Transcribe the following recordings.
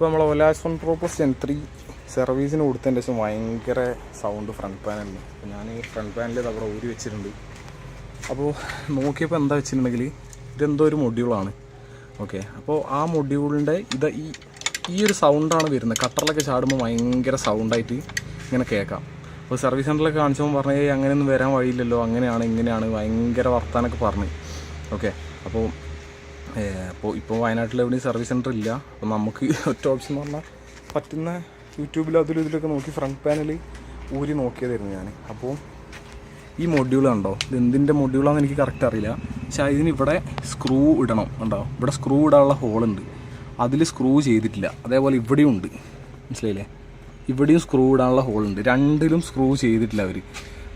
ഇപ്പോൾ നമ്മൾ ഒലാസ് 1 Pro Plus Gen 3 സർവീസിന് കൊടുത്തതിൻ്റെ ശേഷം ഭയങ്കര സൗണ്ട് ഫ്രണ്ട് പാനലിൽ. അപ്പോൾ ഞാൻ ഈ ഫ്രണ്ട് പാനലിൽ അവിടെ ഊരി വെച്ചിട്ടുണ്ട്. അപ്പോൾ നോക്കിയപ്പോൾ എന്താ വെച്ചിട്ടുണ്ടെങ്കിൽ ഇതെന്തോ ഒരു മൊഡ്യൂളാണ്. ഓക്കെ, അപ്പോൾ ആ മൊഡ്യൂളിൻ്റെ ഈ ഒരു സൗണ്ടാണ് വരുന്നത്. കട്ടറിലൊക്കെ ചാടുമ്പോൾ ഭയങ്കര സൗണ്ടായിട്ട് ഇങ്ങനെ കേൾക്കാം. അപ്പോൾ സർവീസ് സെൻ്ററിലൊക്കെ കാണിച്ചപ്പോൾ പറഞ്ഞേ അങ്ങനെയൊന്നും വരാൻ വഴിയില്ലല്ലോ, അങ്ങനെയാണ് ഇങ്ങനെയാണ് ഭയങ്കര വർത്താനൊക്കെ പറഞ്ഞു. ഓക്കെ, അപ്പോൾ ഇപ്പോൾ വയനാട്ടിൽ എവിടെയും സർവീസ് സെൻ്റർ ഇല്ല. അപ്പോൾ നമുക്ക് ഒറ്റ ഓപ്ഷൻ എന്ന് പറഞ്ഞാൽ പറ്റുന്ന യൂട്യൂബിൽ അതിലും ഇതിലൊക്കെ നോക്കി ഫ്രണ്ട് പാനൽ ഊരി നോക്കിയതായിരുന്നു ഞാൻ. അപ്പോൾ ഈ മൊഡ്യൂൾ കണ്ടോ, ഇത് എന്തിൻ്റെ മൊഡ്യൂളാണെന്ന് എനിക്ക് കറക്റ്റ് അറിയില്ല. പക്ഷേ ഇതിന് ഇവിടെ സ്ക്രൂ ഇടണം. കണ്ടോ, ഇവിടെ സ്ക്രൂ ഇടാനുള്ള ഹോളുണ്ട്, അതിൽ സ്ക്രൂ ചെയ്തിട്ടില്ല. അതേപോലെ ഇവിടെയും ഉണ്ട്, മനസ്സിലായില്ലേ? ഇവിടെയും സ്ക്രൂ ഇടാനുള്ള ഹോളുണ്ട്, രണ്ടിലും സ്ക്രൂ ചെയ്തിട്ടില്ല അവർ,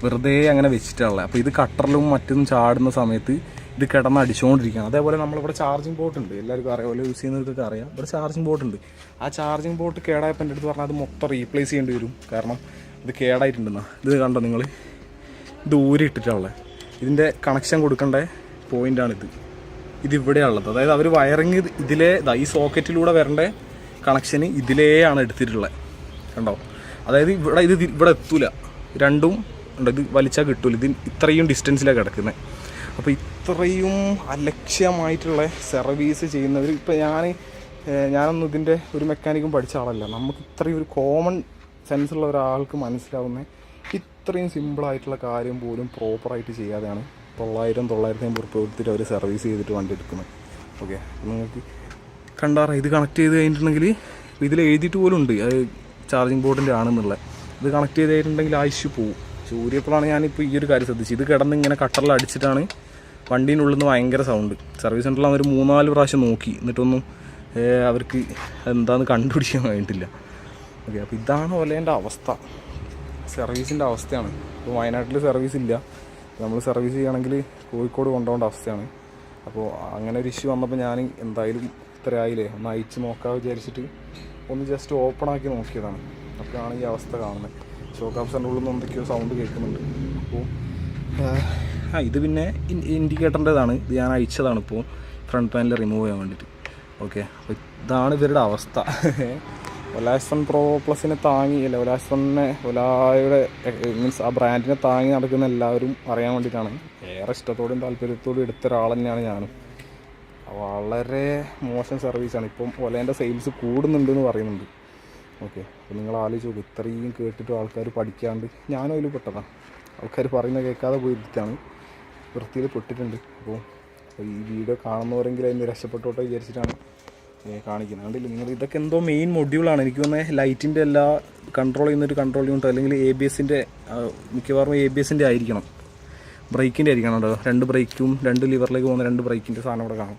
വെറുതെ അങ്ങനെ വെച്ചിട്ടുള്ളത്. അപ്പോൾ ഇത് കട്ടറിലും മറ്റും ചാടുന്ന സമയത്ത് ഇത് കിടന്ന് അടിച്ചുകൊണ്ടിരിക്കുകയാണ്. അതേപോലെ നമ്മളിവിടെ ചാർജിങ് പോർട്ട് ഉണ്ട്, എല്ലാവർക്കും അറിയാം, പോലെ യൂസ് ചെയ്യുന്നവർക്കൊക്കെ അറിയാം. ഇവിടെ ചാർജിങ് പോർട്ട് ഉണ്ട്. ആ ചാർജിങ് പോർട്ട് കേടായപ്പോൾ എൻ്റെ അടുത്ത് പറഞ്ഞാൽ അത് മൊത്തം റീപ്ലേസ് ചെയ്യേണ്ടി വരും, കാരണം ഇത് കേടായിട്ടുണ്ടെന്നാ. ഇത് കണ്ടോ നിങ്ങൾ, ഇത് ഊരിയിട്ടിട്ടുള്ളത്. ഇതിൻ്റെ കണക്ഷൻ കൊടുക്കേണ്ട പോയിൻ്റാണിത്. ഇതിവിടെയാണുള്ളത്. അതായത് അവർ വയറിങ് ഈ സോക്കറ്റിലൂടെ വരേണ്ട കണക്ഷന് ഇതിലെയാണ് എടുത്തിട്ടുള്ളത്. കണ്ടോ, അതായത് ഇവിടെ എത്തൂല, രണ്ടും ഉണ്ട്. ഇത് വലിച്ചാൽ കിട്ടൂല, ഇത് ഇത്രയും ഡിസ്റ്റൻസിലാണ് കിടക്കുന്നത്. അപ്പോൾ ഇത്രയും അലക്ഷ്യമായിട്ടുള്ള സർവീസ് ചെയ്യുന്നവർ, ഇപ്പോൾ ഞാനൊന്നും ഇതിൻ്റെ ഒരു മെക്കാനിക്കും പഠിച്ച ആളല്ല. നമുക്ക് ഇത്രയും ഒരു കോമൺ സെൻസുള്ള ഒരാൾക്ക് മനസ്സിലാവുന്ന ഇത്രയും സിമ്പിളായിട്ടുള്ള കാര്യം പോലും പ്രോപ്പറായിട്ട് ചെയ്യാതെയാണ് 900-950 ഉറുപ്പിക കൊടുത്തിട്ട് അവർ സർവീസ് ചെയ്തിട്ട് വണ്ടി എടുക്കുന്നത്. ഓക്കെ, നിങ്ങൾക്ക് കണ്ടാറാ, ഇത് കണക്ട് ചെയ്ത് കഴിഞ്ഞിട്ടുണ്ടെങ്കിൽ ഇതിൽ എഴുതിയിട്ട് പോലും ഉണ്ട് അത് ചാർജിങ് ബോർഡിൻ്റെ ആണെന്നുള്ളത്. ഇത് കണക്ട് ചെയ്ത് കഴിഞ്ഞിട്ടുണ്ടെങ്കിൽ ആ ഇഷ്യൂ പോവും. സൂര്യപ്പോഴാണ് ഞാനിപ്പോൾ ഈ ഒരു കാര്യം ശ്രദ്ധിച്ചത്. ഇത് കിടന്ന് ഇങ്ങനെ കട്ടറിൽ അടിച്ചിട്ടാണ് വണ്ടീൻ്റെ ഉള്ളിൽ നിന്ന് ഭയങ്കര സൗണ്ട്. സർവീസ് സെൻ്ററിൽ അവർ 3-4 പ്രാവശ്യം നോക്കി, എന്നിട്ടൊന്നും അവർക്ക് എന്താണെന്ന് കണ്ടുപിടിക്കാൻ കഴിഞ്ഞിട്ടില്ല. ഓക്കെ, അപ്പോൾ ഇതാണ് ഒലേൻ്റെ അവസ്ഥ, സർവീസിൻ്റെ അവസ്ഥയാണ്. ഇപ്പോൾ വയനാട്ടിൽ സർവീസ് ഇല്ല, നമ്മൾ സർവീസ് ചെയ്യുകയാണെങ്കിൽ കോഴിക്കോട് കൊണ്ടുപോകേണ്ട അവസ്ഥയാണ്. അപ്പോൾ അങ്ങനെ ഒരു ഇഷ്യൂ വന്നപ്പോൾ ഞാൻ എന്തായാലും ഇത്ര ആയില്ലേ, ഒന്ന് അയച്ച് നോക്കാമെന്ന് വിചാരിച്ചിട്ട് ഒന്ന് ജസ്റ്റ് ഓപ്പൺ ആക്കി നോക്കിയതാണ്. അപ്പോഴാണ് ഈ അവസ്ഥ കാണുന്നത്. ഷോക്ക് അബ്സറിൻ്റെ ഉള്ളിൽ നിന്ന് എന്തൊക്കെയോ സൗണ്ട് കേൾക്കുന്നുണ്ട്. അപ്പോൾ ഇത് പിന്നെ ഇൻഡിക്കേറ്ററിൻ്റെതാണ്, ഇത് ഞാൻ അയച്ചതാണ് ഇപ്പോൾ ഫ്രണ്ട് പാനൽ റിമൂവ് ചെയ്യാൻ വേണ്ടിയിട്ട്. ഓക്കെ, അപ്പോൾ ഇതാണ് ഇവരുടെ അവസ്ഥ. ഒലാസ് 1 Pro Plusനെ താങ്ങി, അല്ല ഒലായുടെ മീൻസ് ആ ബ്രാൻഡിനെ താങ്ങി നടക്കുന്ന എല്ലാവരും അറിയാൻ വേണ്ടിയിട്ടാണ്. ഏറെ ഇഷ്ടത്തോടും താല്പര്യത്തോടും എടുത്ത ഒരാൾ തന്നെയാണ് ഞാനും. വളരെ മോശം സർവീസാണ്. ഇപ്പം ഒലേൻ്റെ സെയിൽസ് കൂടുന്നുണ്ടെന്ന് പറയുന്നുണ്ട്. ഓക്കെ, അപ്പോൾ നിങ്ങൾ ആലോചിച്ച് നോക്കും, ഇത്രയും കേട്ടിട്ട് ആൾക്കാർ പഠിക്കാണ്ട്, ഞാനും അതിൽ പെട്ടതാണ്. ആൾക്കാർ പറയുന്നത് കേൾക്കാതെ പോയിട്ടാണ് വൃത്തിയിൽ പെട്ടിട്ടുണ്ട്. അപ്പോൾ ഈ വീഡിയോ കാണുന്നവരെങ്കിലും അതിന് രക്ഷപ്പെട്ടോട്ടെ വിചാരിച്ചിട്ടാണ് കാണിക്കുന്നത്. കണ്ടില്ല നിങ്ങൾ, ഇതൊക്കെ എന്തോ മെയിൻ മൊഡ്യൂളാണ്. എനിക്ക് തോന്നുന്നത് ലൈറ്റിൻ്റെ എല്ലാ കൺട്രോൾ ചെയ്യുന്നൊരു കൺട്രോൾ യൂണിറ്റ്, അല്ലെങ്കിൽ ABSൻ്റെ മിക്കവാറും ABSൻ്റെ ആയിരിക്കണം, ബ്രേക്കിൻ്റെ ആയിരിക്കണം. കേട്ടോ, 2 ബ്രേക്കും 2 ലിവറിലേക്ക് പോകുന്ന 2 ബ്രേക്കിൻ്റെ സാധനം ഇവിടെ കാണും.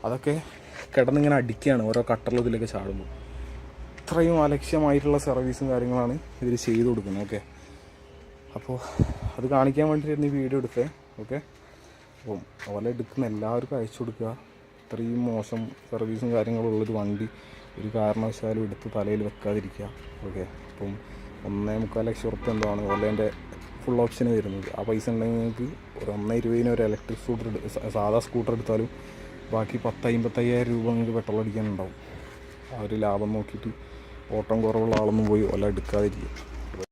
അതൊക്കെ കിടന്നിങ്ങനെ അടിക്കുകയാണ് ഓരോ കട്ടറിലും ഇതിലേക്ക് ചാടുമ്പോൾ. ഇത്രയും അലക്ഷ്യമായിട്ടുള്ള സർവീസും കാര്യങ്ങളാണ് ഇവർ ചെയ്ത് കൊടുക്കുന്നത്. ഓക്കെ, അപ്പോൾ അത് കാണിക്കാൻ വേണ്ടിയിട്ടായിരുന്നു ഈ വീഡിയോ എടുത്തത്. ഓക്കെ, അപ്പം അതുപോലെ എടുക്കുന്ന എല്ലാവർക്കും അയച്ചു കൊടുക്കുക. ഇത്രയും മോശം സർവീസും കാര്യങ്ങളും ഉള്ളൊരു വണ്ടി ഒരു കാരണവശാലും എടുത്ത് തലയിൽ വെക്കാതിരിക്കുക. ഓക്കെ, അപ്പം 1.25 ലക്ഷം ഉറുപ്പിക എന്താണ് ഓലേൻ്റെ ഫുൾ ഓപ്ഷന് വരുന്നത്. ആ പൈസ ഉണ്ടെങ്കിൽ നിങ്ങൾക്ക് ഒരു 1.20 ഒരു ഇലക്ട്രിക് സ്കൂട്ടർ, സാധാ സ്കൂട്ടർ എടുത്താലും ബാക്കി 10-55,000 രൂപ നിങ്ങൾക്ക് പെട്രോൾ അടിക്കാനുണ്ടാവും. ആ ഒരു ലാഭം നോക്കിയിട്ട് ഓട്ടം കുറവുള്ള ആളൊന്നും പോയി ഒല എടുക്കാതിരിക്കുക.